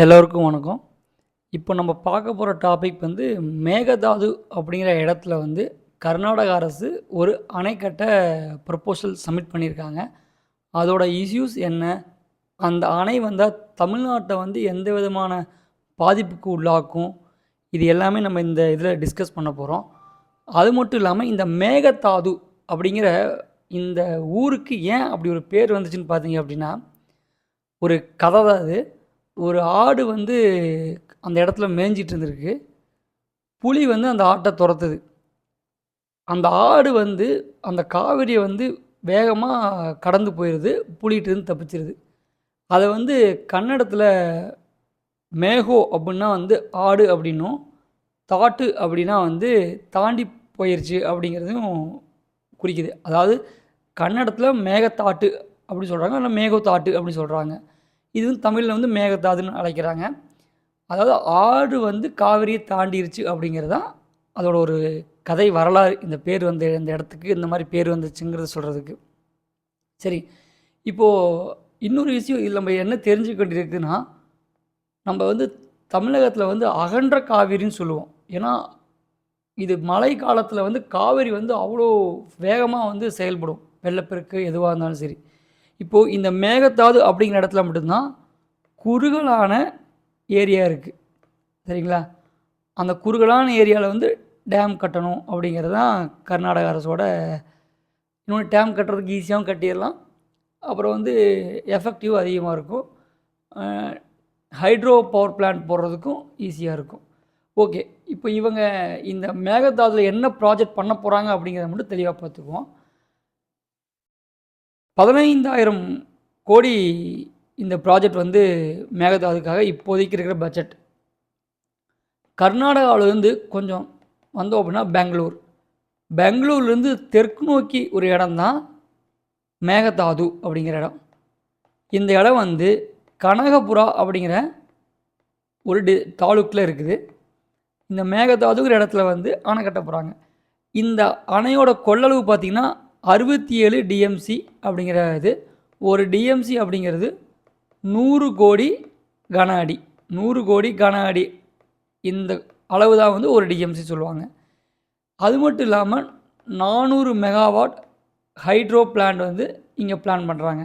எல்லோருக்கும் வணக்கம். இப்போ நம்ம பார்க்க போகிற டாபிக் வந்து மேகதாது அப்படிங்கிற இடத்துல வந்து கர்நாடக அரசு ஒரு அணை கட்ட ப்ரப்போசல் சப்மிட் பண்ணியிருக்காங்க. அதோட இஷ்யூஸ் என்ன? அந்த அணை வந்தால் தமிழ்நாட்டை வந்து எந்த விதமான பாதிப்புக்கு உள்ளாக்கும்? இது எல்லாமே நம்ம இந்த இதில் டிஸ்கஸ் பண்ண போகிறோம். அது மட்டும் இல்லாமல் இந்த மேகதாது அப்படிங்கிற இந்த ஊருக்கு ஏன் அப்படி ஒரு பேர் வந்துச்சுன்னு பார்த்தீங்க அப்படின்னா, ஒரு கதை தான் அது. ஒரு ஆடு வந்து அந்த இடத்துல மேய்ஞ்சிட்டு இருந்திருக்கு. புலி வந்து அந்த ஆட்ட தொரத்துது. அந்த ஆடு வந்து அந்த காவிரிய வந்து வேகமா கடந்து போயிருது. புலிகிட்டேருந்து தப்பிச்சிருது. அத வந்து கன்னடத்துல மேகோ அப்புட்ன்னா வந்து ஆடு அப்படின்னும், தாட்டு அப்படின்னா வந்து தாண்டி போயிருச்சு அப்படிங்கிறதையும் குறிக்குது. அதாவது கன்னடத்துல மேகத்தாட்டு அப்படி சொல்றாங்க. ஆனா மேகோத்தாட்டு அப்படி சொல்றாங்க. இது வந்து தமிழ்ல வந்து மேகதாதுன்னு அழைக்கிறாங்க. அதாவது ஆடு வந்து காவிரியை தாண்டிருச்சு அப்படிங்கிறது தான் அதோட ஒரு கதை வரலாறு. இந்த பேர் வந்து இந்த இடத்துக்கு இந்த மாதிரி பேர் வந்துச்சுங்கிறத சொல்கிறதுக்கு. சரி, இப்போது இன்னொரு விஷயம் இதில் நம்ம என்ன தெரிஞ்சுக்க வேண்டியிருக்குன்னா, நம்ம வந்து தமிழகத்தில் வந்து அகன்ற காவிரின்னு சொல்லுவோம். ஏன்னா இது மழை காலத்தில் வந்து காவிரி வந்து அவ்வளோ வேகமாக வந்து செயல்படும். வெள்ளப்பெருக்கு எதுவாக இருந்தாலும் சரி. இப்போது இந்த மேகதாது அப்படிங்கிற இடத்துல மட்டும்தான் குறுகலான ஏரியா இருக்குது. சரிங்களா? அந்த குறுகலான ஏரியாவில் வந்து டேம் கட்டணும் அப்படிங்கிறது தான் கர்நாடக அரசோட. இன்னொன்று டேம் கட்டுறதுக்கு ஈஸியாகவும் கட்டிடலாம். அப்புறம் வந்து எஃபெக்டிவ் அதிகமாக இருக்கும். ஹைட்ரோ பவர் பிளான்ட் போடுறதுக்கும் ஈஸியாக இருக்கும். ஓகே, இப்போ இவங்க இந்த மேகதாதுல என்ன ப்ராஜெக்ட் பண்ண போகிறாங்க அப்படிங்கிறத மட்டும் தெளிவாக பார்த்துக்குவோம். 15,000 கோடி இந்த ப்ராஜெக்ட் வந்து மேகதாதுக்காக இப்போதைக்கு இருக்கிற பட்ஜெட். கர்நாடகாவிலேருந்து கொஞ்சம் வந்தோம் அப்படின்னா பெங்களூர். பெங்களூர்லேருந்து தெற்கு நோக்கி ஒரு இடம் தான் மேகதாது அப்படிங்கிற இடம். இந்த இடம் வந்து கனகபுரா அப்படிங்கிற ஒரு தாலுக்கில் இருக்குது. இந்த மேகதாதுங்கிற இடத்துல வந்து அணை கட்ட போகிறாங்க. இந்த அணையோட கொள்ளளவு பார்த்திங்கன்னா 67 டிஎம்சி அப்படிங்கிற இது. ஒரு டிஎம்சி அப்படிங்கிறது 100 கோடி கன அடி. 100 கோடி கன அடி இந்த அளவு தான் வந்து ஒரு டிஎம்சி சொல்லுவாங்க. அது மட்டும் இல்லாமல் 400 மெகாவாட் ஹைட்ரோ பிளான்ட் வந்து இங்கே பிளான் பண்ணுறாங்க.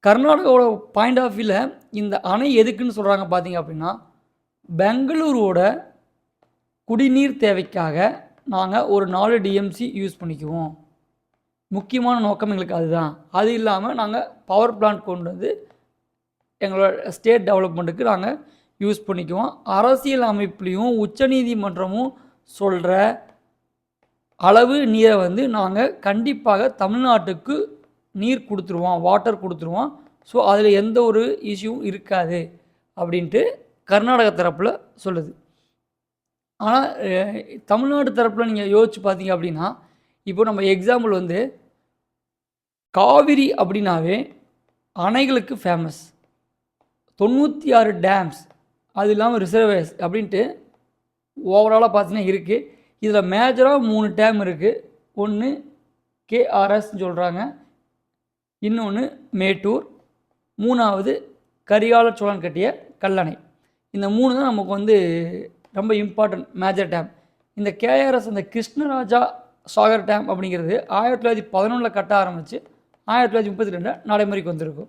கர்நாடகாவோட பாயிண்ட் ஆஃப் வியூவில் இந்த அணை எதுக்குன்னு சொல்கிறாங்க பார்த்தீங்க அப்படின்னா, பெங்களூரோட குடிநீர் தேவைக்காக நாங்கள் ஒரு 4 டிஎம்சி யூஸ் பண்ணிக்குவோம். முக்கியமான நோக்கம் எங்களுக்கு அதுதான். அது இல்லாமல் நாங்கள் பவர் பிளான்ட் கொண்டு வந்து எங்களோட ஸ்டேட் டெவலப்மெண்ட்டுக்கு நாங்கள் யூஸ் பண்ணிக்குவோம். அரசியல் அமைப்புலேயும் உச்சநீதிமன்றமும் சொல்கிற அளவு நீரை வந்து நாங்கள் கண்டிப்பாக தமிழ்நாட்டுக்கு நீர் கொடுத்துருவோம், வாட்டர் கொடுத்துருவோம். ஸோ அதில் எந்த ஒரு இஷ்யூவும் இருக்காது அப்படின்ட்டு கர்நாடக தரப்பில் சொல்லுது. ஆனால் தமிழ்நாடு தரப்பில் நீங்கள் யோசிச்சு பார்த்தீங்க அப்படின்னா, இப்போ நம்ம எக்ஸாம்பிள் வந்து காவிரி அப்படின்னாவே அணைகளுக்கு ஃபேமஸ். 96 டேம்ஸ், அது இல்லாமல் ரிசர்வேர்ஸ் அப்படின்ட்டு ஓவராலாக பார்த்தீங்கன்னா இருக்குது. இதில் மேஜராக 3 டேம் இருக்குது. ஒன்று கேஆர்எஸ்ன்னு சொல்கிறாங்க, இன்னொன்று மேட்டூர், மூணாவது கரிகால சோழன் கட்டிய கல்லணை. இந்த 3 தான் நமக்கு வந்து ரொம்ப இம்பார்ட்டன்ட் மேஜர் டேம். இந்த கேஆர்எஸ் அந்த கிருஷ்ணராஜா சாகர் டேம் அப்படிங்கிறது 1911 கட்ட ஆரம்பித்து 1932 நடைமுறைக்கு வந்திருக்கும்.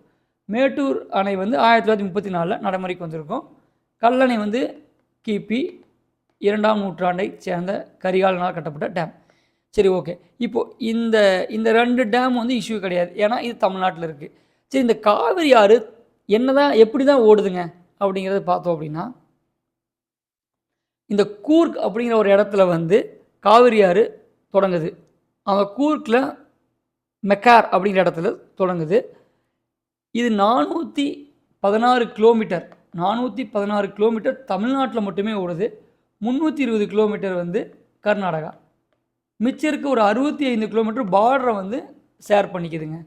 மேட்டூர் அணை வந்து 1934 நடைமுறைக்கு வந்திருக்கும். கல்லணை வந்து கிபி 2ஆம் நூற்றாண்டை சேர்ந்த கரிகாலனால் கட்டப்பட்ட டேம். சரி, ஓகே. இப்போது இந்த இந்த 2 டேம் வந்து இஷ்யூ கிடையாது, ஏன்னா இது தமிழ்நாட்டில் இருக்குது. சரி, இந்த காவிரி ஆறு எப்படி தான் ஓடுதுங்க அப்படிங்கிறத பார்த்தோம் அப்படின்னா, இந்த கூர்க் அப்படிங்கிற ஒரு இடத்துல வந்து காவிரி ஆறு தொடங்குது. அந்த கூர்க்கில் மெக்கார் அப்படிங்கிற இடத்துல தொடங்குது. இது 416 கிலோமீட்டர். 416 கிலோமீட்டர் தமிழ்நாட்டில் மட்டுமே ஓடுது. 320 கிலோமீட்டர் வந்து கர்நாடகா. மிச்சம் இருக்க ஒரு 65 கிலோமீட்டர் பார்டரை வந்து ஷேர் பண்ணிக்குதுங்க.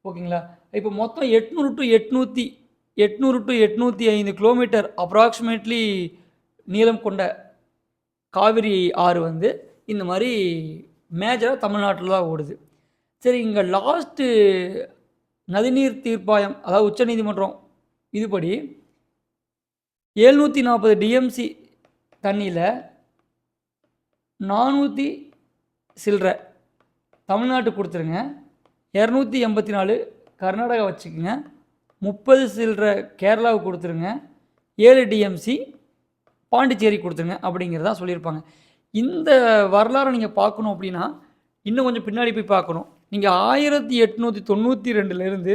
ஓகேங்களா? இப்போ மொத்தம் 800 டு 805 கிலோமீட்டர் அப்ராக்சிமேட்லி நீளம் கொண்ட காவிரி ஆறு வந்து இந்த மாதிரி மேஜராக தமிழ்நாட்டில் தான் ஓடுது. சரி, இங்கே லாஸ்ட்டு நதிநீர் தீர்ப்பாயம், அதாவது உச்சநீதிமன்றம் இதுபடி 740 டிஎம்சி தண்ணியில் 400 சில்லற தமிழ்நாட்டுக்கு கொடுத்துருங்க, 284 கர்நாடகா வச்சுக்கோங்க, 30 சில்லற கேரளாவுக்கு கொடுத்துருங்க, 7 டிஎம்சி பாண்டிச்சேரி கொடுத்துருங்க அப்படிங்கிறதா சொல்லியிருப்பாங்க. இந்த வரலாறை நீங்கள் பார்க்கணும் அப்படின்னா இன்னும் கொஞ்சம் பின்னாடி போய் பார்க்கணும். நீங்கள் 1892லேருந்து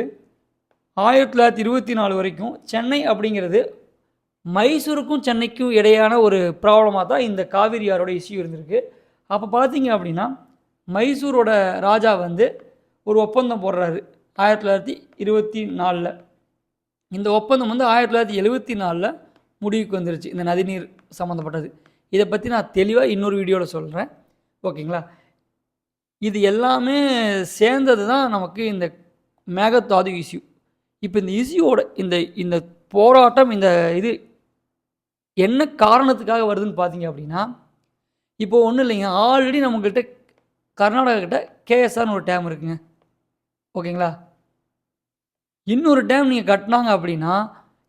1924 வரைக்கும் சென்னை அப்படிங்கிறது மைசூருக்கும் சென்னைக்கும் இடையான ஒரு ப்ராப்ளமாக தான் இந்த காவிரி ஆரோட இஷ்யூ இருந்திருக்கு. அப்போ பார்த்தீங்க அப்படின்னா மைசூரோட ராஜா வந்து ஒரு ஒப்பந்தம் போடுறாரு 1924. இந்த ஒப்பந்தம் வந்து 1974 முடிவுக்கு வந்துருச்சு, இந்த நதிநீர் சம்மந்தப்பட்டது. இதை பற்றி நான் தெளிவாக இன்னொரு வீடியோவில் சொல்கிறேன், ஓகேங்களா? இது எல்லாமே சேர்ந்தது தான் நமக்கு இந்த மேகதாது இஷ்யூ. இப்போ இந்த இஷ்யூவோட இந்த போராட்டம், இந்த இது என்ன காரணத்துக்காக வருதுன்னு பார்த்தீங்க அப்படின்னா, இப்போ ஒன்றும் இல்லைங்க, ஆல்ரெடி நம்மக்கிட்ட கர்நாடகா கிட்ட கேஎஸ்ஆர்னு ஒரு டேம் இருக்குங்க, ஓகேங்களா? இன்னொரு டேம் நீங்கள் கட்டினாங்க அப்படின்னா,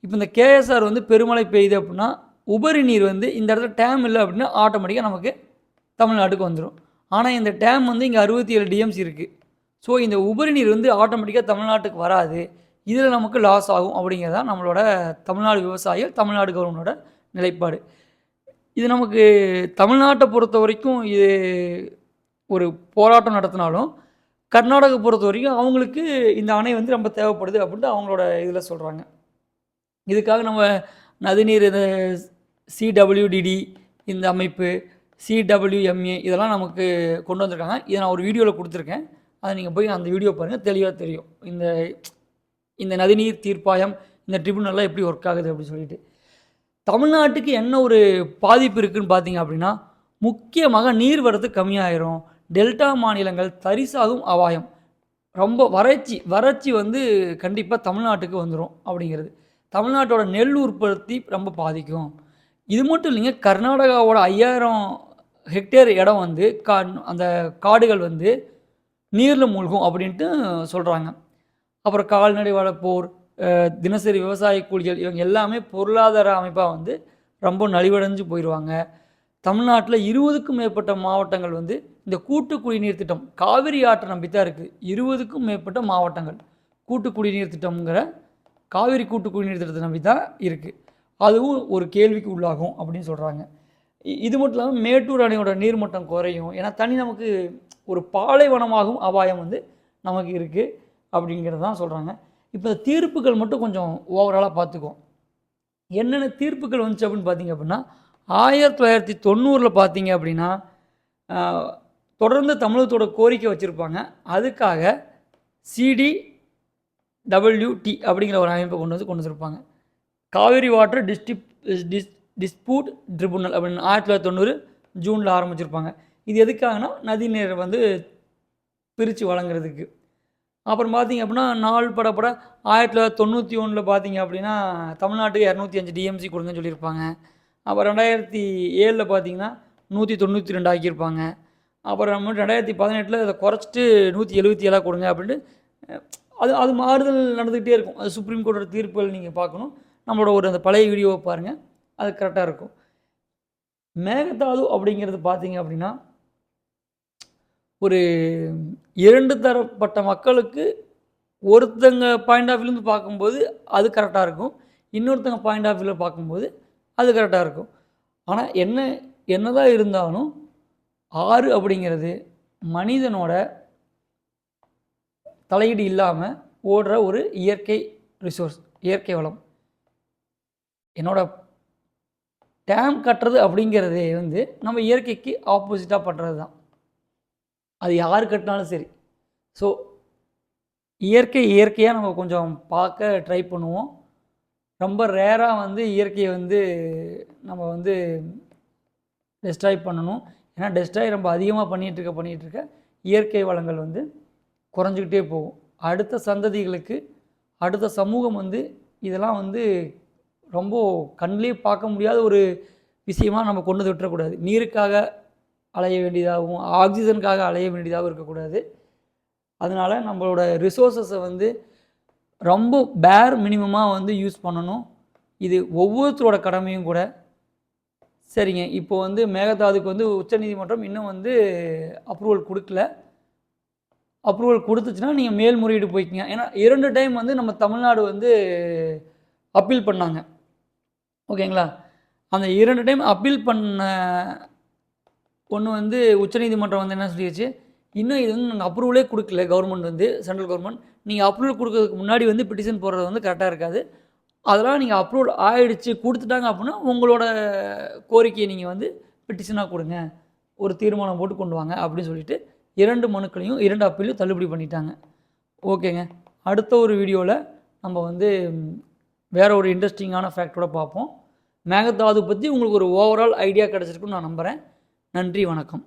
இப்போ இந்த கேஎஸ்ஆர் வந்து பெருமழை பெய்யுது அப்படின்னா உபரி நீர் வந்து இந்த இடத்துல டேம் இல்லை அப்படின்னா ஆட்டோமேட்டிக்காக நமக்கு தமிழ்நாட்டுக்கு வந்துடும். ஆனால் இந்த டேம் வந்து இங்கே 67 டிஎம்சி இருக்குது. ஸோ இந்த உபரி நீர் வந்து ஆட்டோமேட்டிக்காக தமிழ்நாட்டுக்கு வராது, இதில் நமக்கு லாஸ் ஆகும் அப்படிங்கிறது தான் நம்மளோட தமிழ்நாடு விவசாயிகள், தமிழ்நாடு கவர்மெண்டோட நிலைப்பாடு. இது நமக்கு தமிழ்நாட்டை பொறுத்த வரைக்கும் இது ஒரு போராட்டம் நடத்தினாலும், கர்நாடகா பொறுத்த வரைக்கும் அவங்களுக்கு இந்த அணை வந்து ரொம்ப தேவைப்படுது அப்படின்ட்டு அவங்களோட இதில் சொல்கிறாங்க. இதுக்காக நம்ம நதிநீர் இந்த சிடபிள்யூடிடி இந்த அமைப்பு, சிடபிள்யூஎம்ஏ இதெல்லாம் நமக்கு கொண்டு வந்திருக்காங்க. இதை நான் ஒரு வீடியோவில் கொடுத்துருக்கேன், அதை நீங்கள் போய் அந்த வீடியோ பாருங்கள், தெளிவாக தெரியும் இந்த நதிநீர் தீர்ப்பாயம், இந்த ட்ரிபுனல்லாம் எப்படி ஒர்க் ஆகுது அப்படின்னு சொல்லிட்டு. தமிழ்நாட்டுக்கு என்ன ஒரு பாதிப்பு இருக்குதுன்னு பார்த்தீங்க அப்படின்னா, முக்கியமாக நீர்வரத்து கம்மியாயிரும், டெல்டா மாநிலங்கள் தரிசாகும் அபாயம், ரொம்ப வறட்சி வந்து கண்டிப்பாக தமிழ்நாட்டுக்கு வந்துடும் அப்படிங்கிறது. தமிழ்நாட்டோட நெல் உற்பத்தி ரொம்ப பாதிக்கும். இது மட்டும் இல்லைங்க, கர்நாடகாவோட 5000 ஹெக்டேர் இடம் வந்து அந்த காடுகள் வந்து நீரில் மூழ்கும் அப்படின்ட்டு சொல்கிறாங்க. அப்புறம் கால்நடை வளர்ப்போர், தினசரி விவசாய கூலிகள், இவங்க எல்லாமே பொருளாதார அமைப்பாக வந்து ரொம்ப நலிவடைஞ்சு போயிடுவாங்க. தமிழ்நாட்டில் 20க்கும் மேற்பட்ட மாவட்டங்கள் வந்து இந்த கூட்டு குடிநீர் திட்டம், காவிரி ஆற்றை நம்பித்தான் இருக்குது. 20க்கும் மேற்பட்ட மாவட்டங்கள் கூட்டு குடிநீர் திட்டம்ங்கிற காவிரி கூட்டு குடிநீர் திட்டத்தை நம்பி தான் இருக்குது. அதுவும் ஒரு கேள்விக்கு உள்ளாகும் அப்படின்னு சொல்கிறாங்க. இது மட்டும் இல்லாமல் மேட்டூர் அணையோட நீர்மட்டம் குறையும், ஏன்னா தண்ணி நமக்கு ஒரு பாலைவனமாகும் அபாயம் வந்து நமக்கு இருக்குது அப்படிங்கிறது தான் சொல்கிறாங்க. இப்போ தீர்ப்புகள் மட்டும் கொஞ்சம் ஓவராலாக பார்த்துக்குவோம். என்னென்ன தீர்ப்புகள் வந்துச்சு அப்படின்னு பார்த்தீங்க அப்படின்னா, 1990 பார்த்தீங்க அப்படின்னா தொடர்ந்து தமிழகத்தோட கோரிக்கை வச்சுருப்பாங்க. அதுக்காக CDWT அப்படிங்கிற ஒரு அமைப்பை கொண்டு வந்திருப்பாங்க, காவிரி வாட்டர் டிஸ்பியூட் ட்ரிபுனல் அப்படின்னு 1990 ஜூனில் ஆரம்பிச்சிருப்பாங்க. இது எதுக்காகனா நதி நீரை வந்து பிரித்து வழங்குறதுக்கு. அப்புறம் பார்த்தீங்க அப்படின்னா நாள் படப்பட 1991 பார்த்தீங்க அப்படின்னா தமிழ்நாட்டுக்கு 205 டிஎம்சி கொடுங்கன்னு சொல்லியிருப்பாங்க. அப்புறம் 2007 பார்த்தீங்கன்னா 192 ஆக்கியிருப்பாங்க. அப்புறம் 2018 அதை குறைச்சிட்டு 177 கொடுங்க அப்படின்ட்டு அது மாறுதல் நடந்துக்கிட்டே இருக்கும். அது சுப்ரீம் கோர்ட்டோட தீர்ப்புகள் நீங்கள் பார்க்கணும். நம்மளோட அந்த பழைய வீடியோவை பாருங்கள், அது கரெக்டாக இருக்கும். மேகதாது அப்படிங்கிறது பார்த்தீங்க அப்படின்னா ஒரு 2 தரப்பட்ட மக்களுக்கு ஒருத்தங்க பாயிண்ட் ஆஃப் வியூலேருந்து பார்க்கும்போது அது கரெக்டாக இருக்கும், இன்னொருத்தங்க பாயிண்ட் ஆஃப் வியூவில் பார்க்கும்போது அது கரெக்டாக இருக்கும். ஆனால் என்னதான் இருந்தாலும் ஆறு அப்படிங்கிறது மனிதனோட தலையீடு இல்லாமல் ஓடுற ஒரு இயற்கை ரிசோர்ஸ், இயற்கை வளம். என்னோட டேம் கட்டுறது அப்படிங்கிறதே வந்து நம்ம இயற்கைக்கு ஆப்போசிட்டாக பண்ணுறது தான், அது யார் கட்டினாலும் சரி. ஸோ இயற்கையாக நம்ம கொஞ்சம் பார்க்க ட்ரை பண்ணுவோம். ரொம்ப ரேராக வந்து இயற்கையை வந்து நம்ம வந்து டெஸ்ட்ராய் பண்ணணும். ஏன்னா டெஸ்ட்ராய் ரொம்ப அதிகமாக பண்ணிகிட்டு இருக்க இயற்கை வளங்கள் வந்து குறைஞ்சிக்கிட்டே போகும். அடுத்த சந்ததிகளுக்கு, அடுத்த சமூகம் வந்து இதெல்லாம் வந்து ரொம்ப கண்ணிலே பார்க்க முடியாத ஒரு விஷயமாக நம்ம கொண்டு விட்டுறக்கூடாது. நீருக்காக அலைய வேண்டியதாகவும் ஆக்சிஜனுக்காக அலைய வேண்டியதாகவும் இருக்கக்கூடாது. அதனால் நம்மளோட ரிசோர்ஸஸை வந்து ரொம்ப பேர் மினிமமாக வந்து யூஸ் பண்ணணும். இது ஒவ்வொருத்தரோட கடமையும் கூட. சரிங்க, இப்போ வந்து மேகதாதுக்கு வந்து உச்சநீதிமன்றம் இன்னும் வந்து அப்ரூவல் கொடுக்கல. அப்ரூவல் கொடுத்துச்சுன்னா நீங்கள் மேல்முறையீடு போய்க்குங்க. ஏன்னா 2 டைம் வந்து நம்ம தமிழ்நாடு வந்து அப்பீல் பண்ணாங்க. ஓகேங்களா? அந்த 2 டைம் அப்பீல் பண்ண ஒன்று வந்து உச்சநீதிமன்றம் வந்து என்ன சொல்லிடுச்சு, இன்னும் இது வந்து நாங்கள் அப்ரூவலே கொடுக்கல. கவர்மெண்ட் வந்து சென்ட்ரல் கவர்மெண்ட் நீங்கள் அப்ரூவல் கொடுக்கறதுக்கு முன்னாடி வந்து பெட்டிஷன் போடுறது வந்து கரெக்டாக இருக்காது. அதெல்லாம் நீங்கள் அப்ரூவல் ஆயிடுச்சு கொடுத்துட்டாங்க அப்படின்னா உங்களோட கோரிக்கையை நீங்கள் வந்து பெட்டிஷனாக கொடுங்க, ஒரு தீர்மானம் போட்டு கொண்டு வாங்க அப்படின்னு சொல்லிட்டு 2 மனுக்களையும் 2 அப்பீலையும் தள்ளுபடி பண்ணிட்டாங்க. ஓகேங்க, அடுத்த ஒரு வீடியோவில் நம்ம வந்து வேற ஒரு இன்ட்ரெஸ்டிங்கான ஃபேக்டோட பார்ப்போம். மேகதாது பற்றி உங்களுக்கு ஒரு ஓவரால் ஐடியா கிடச்சிருக்குன்னு நான் நம்புகிறேன். நன்றி, வணக்கம்.